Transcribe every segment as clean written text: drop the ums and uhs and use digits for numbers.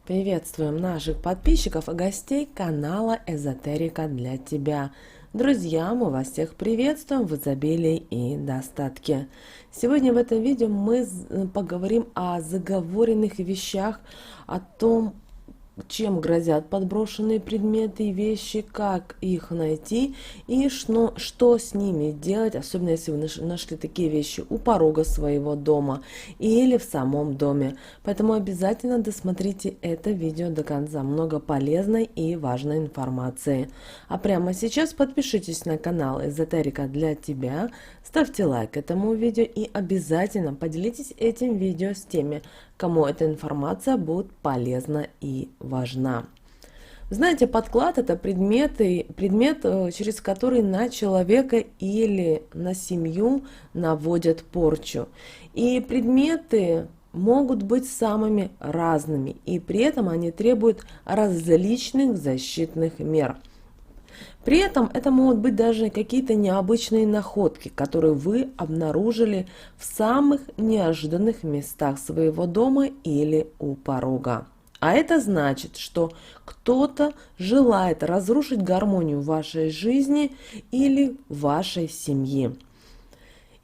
Приветствуем наших подписчиков и гостей канала Эзотерика для тебя. Друзья, мы вас всех приветствуем в изобилии и достатке. Сегодня в этом видео мы поговорим о заговоренных вещах, о том, чем грозят подброшенные предметы и вещи, как их найти и что с ними делать, особенно если вы нашли такие вещи у порога своего дома или в самом доме. Поэтому обязательно досмотрите это видео до конца, много полезной и важной информации. А прямо сейчас подпишитесь на канал Эзотерика для тебя, ставьте лайк этому видео и обязательно поделитесь этим видео с теми, кому эта информация будет полезна и важна. Знаете, подклад – это предмет, через который на человека или на семью наводят порчу. И предметы могут быть самыми разными, и при этом они требуют различных защитных мер. При этом это могут быть даже какие-то необычные находки, которые вы обнаружили в самых неожиданных местах своего дома или у порога. А это значит, что кто-то желает разрушить гармонию вашей жизни или вашей семьи.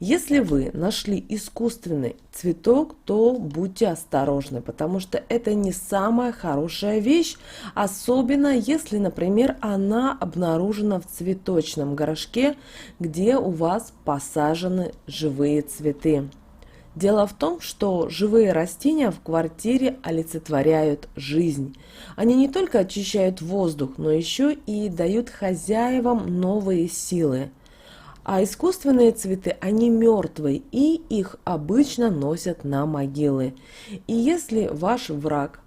Если вы нашли искусственный цветок, то будьте осторожны, потому что это не самая хорошая вещь, особенно если, например, она обнаружена в цветочном горшке, где у вас посажены живые цветы. Дело в том, что живые растения в квартире олицетворяют жизнь. Они не только очищают воздух, но еще и дают хозяевам новые силы. А искусственные цветы, они мертвые, и их обычно носят на могилы. И если ваш враг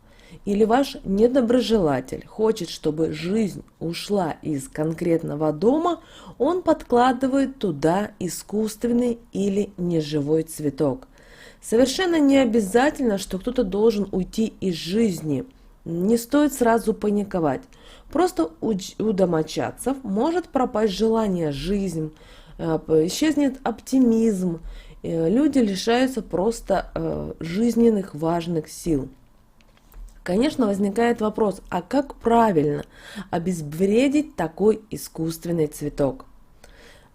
или ваш недоброжелатель хочет, чтобы жизнь ушла из конкретного дома, он подкладывает туда искусственный или неживой цветок. Совершенно не обязательно, что кто-то должен уйти из жизни. Не стоит сразу паниковать. Просто у домочадцев может пропасть желание жизнь, исчезнет оптимизм, люди лишаются просто жизненных важных сил. Конечно, возникает вопрос, а как правильно обезвредить такой искусственный цветок?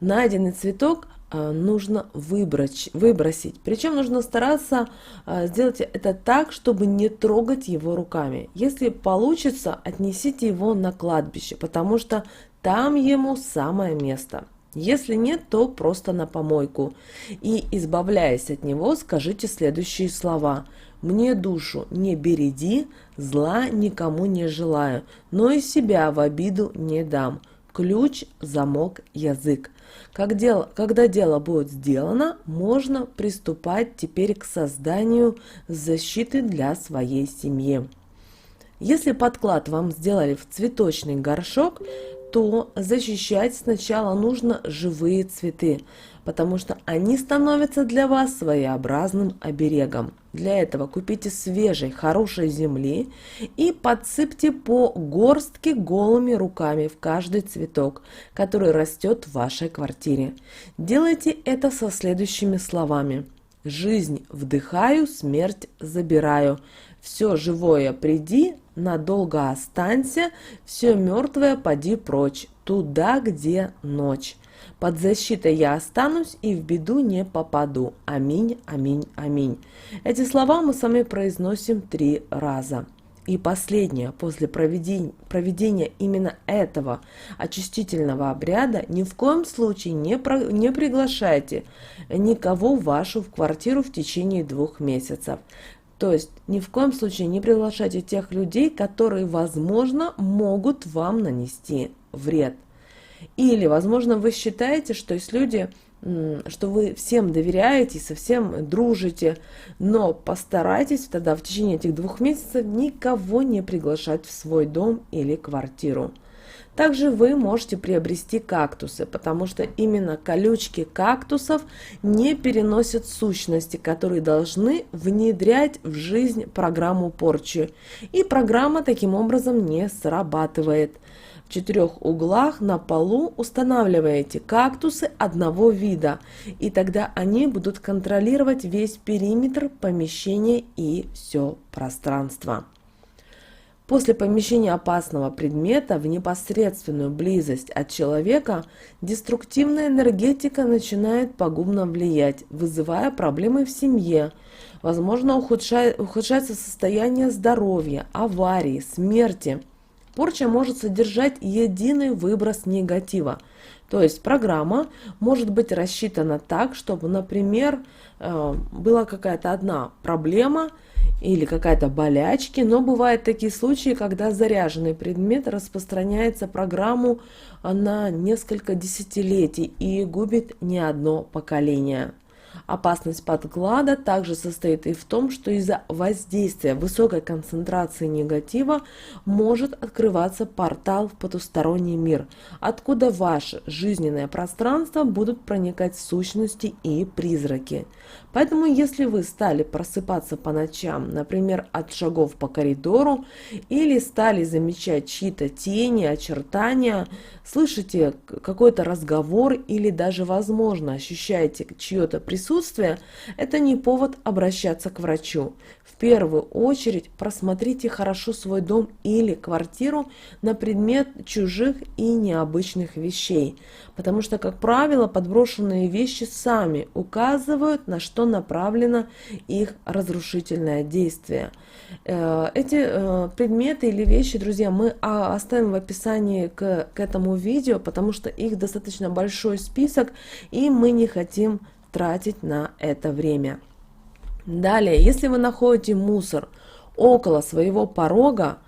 Найденный цветок нужно выбросить. Причем нужно стараться сделать это так, чтобы не трогать его руками. Если получится, отнесите его на кладбище, потому что там ему самое место. Если нет, то просто на помойку. И, избавляясь от него, скажите следующие слова. «Мне душу не береди, зла никому не желаю, но и себя в обиду не дам. Ключ, замок, язык». Когда дело будет сделано, можно приступать теперь к созданию защиты для своей семьи. Если подклад вам сделали в цветочный горшок, то защищать сначала нужно живые цветы, потому что они становятся для вас своеобразным оберегом. Для этого купите свежей, хорошей земли и подсыпьте по горстке голыми руками в каждый цветок, который растет в вашей квартире. Делайте это со следующими словами. «Жизнь вдыхаю, смерть забираю. Все живое приди, надолго останься, все мертвое поди прочь, туда, где ночь. Под защитой я останусь и в беду не попаду. Аминь, аминь, аминь». Эти слова мы с вами произносим 3 раза. И последнее, после проведения именно этого очистительного обряда, ни в коем случае не приглашайте никого в вашу квартиру в течение 2 месяцев. То есть ни в коем случае не приглашайте тех людей, которые, возможно, могут вам нанести вред. Или, возможно, вы считаете, что есть люди, что вы всем доверяете, со всем дружите, но постарайтесь тогда в течение этих 2 месяцев никого не приглашать в свой дом или квартиру. Также вы можете приобрести кактусы, потому что именно колючки кактусов не переносят сущности, которые должны внедрять в жизнь программу порчи. И программа таким образом не срабатывает. В 4 углах на полу устанавливаете кактусы одного вида, и тогда они будут контролировать весь периметр помещения и все пространство. После помещения опасного предмета в непосредственную близость от человека деструктивная энергетика начинает пагубно влиять, вызывая проблемы в семье. Возможно, ухудшается состояние здоровья, аварии, смерти. Порча может содержать единый выброс негатива. То есть программа может быть рассчитана так, чтобы, например, была какая-то одна проблема или какая-то болячки, но бывают такие случаи, когда заряженный предмет распространяется программу на несколько десятилетий и губит не одно поколение. Опасность подклада также состоит и в том, что из-за воздействия высокой концентрации негатива может открываться портал в потусторонний мир, откуда в ваше жизненное пространство будут проникать сущности и призраки. Поэтому, если вы стали просыпаться по ночам, например, от шагов по коридору, или стали замечать чьи-то тени, очертания, слышите какой-то разговор или даже, возможно, ощущаете чье-то присутствие, это не повод обращаться к врачу. В первую очередь просмотрите хорошо свой дом или квартиру на предмет чужих и необычных вещей, потому что, как правило, подброшенные вещи сами указывают, на что направлено их разрушительное действие. Эти предметы или вещи, друзья, мы оставим в описании к этому видео, потому что их достаточно большой список, и мы не хотим тратить на это время. Далее, если вы находите мусор около своего порога,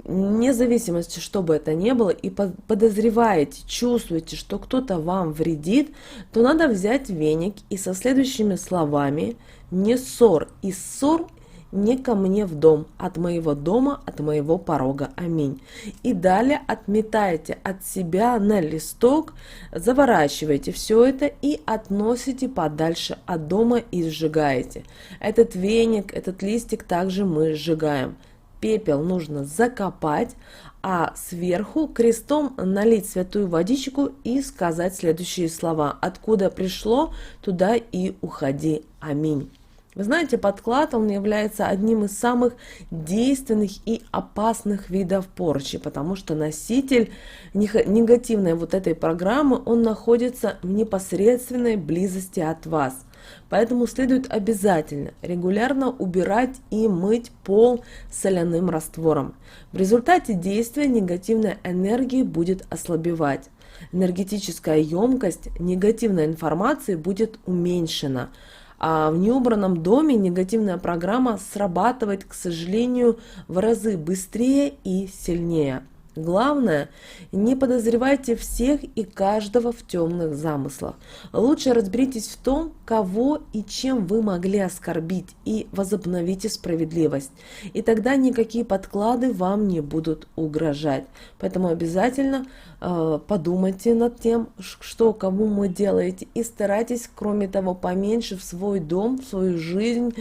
вне зависимости, что бы это ни было, и подозреваете, чувствуете, что кто-то вам вредит, то надо взять веник и со следующими словами: «Не ссор, и ссор не ко мне в дом, от моего дома, от моего порога. Аминь». И далее отметаете от себя на листок, заворачиваете все это и относите подальше от дома и сжигаете. Этот веник, этот листик также мы сжигаем. Пепел нужно закопать, а сверху крестом налить святую водичку и сказать следующие слова: «Откуда пришло, туда и уходи. Аминь». Вы знаете, подклад, он является одним из самых действенных и опасных видов порчи, потому что носитель негативной вот этой программы, он находится в непосредственной близости от вас. Поэтому следует обязательно регулярно убирать и мыть пол соляным раствором. В результате действия негативной энергии будет ослабевать. Энергетическая емкость негативной информации будет уменьшена. А в неубранном доме негативная программа срабатывает, к сожалению, в разы быстрее и сильнее. Главное, не подозревайте всех и каждого в темных замыслах. Лучше разберитесь в том, кого и чем вы могли оскорбить, и возобновите справедливость. И тогда никакие подклады вам не будут угрожать. Поэтому обязательно подумайте над тем, что кому вы делаете, и старайтесь, кроме того, поменьше в свой дом, в свою жизнь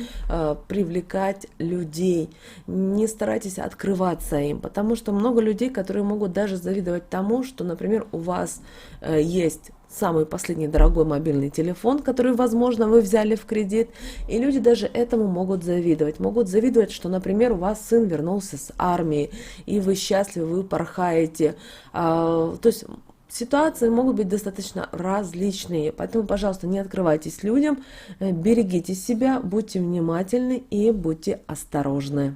привлекать людей. Не старайтесь открываться им, потому что много людей, которые могут даже завидовать тому, что, например, у вас есть самый последний дорогой мобильный телефон, который, возможно, вы взяли в кредит, и люди даже этому могут завидовать. Могут завидовать, что, например, у вас сын вернулся с армии, и вы счастливы, вы порхаете. То есть ситуации могут быть достаточно различные, поэтому, пожалуйста, не открывайтесь людям, берегите себя, будьте внимательны и будьте осторожны.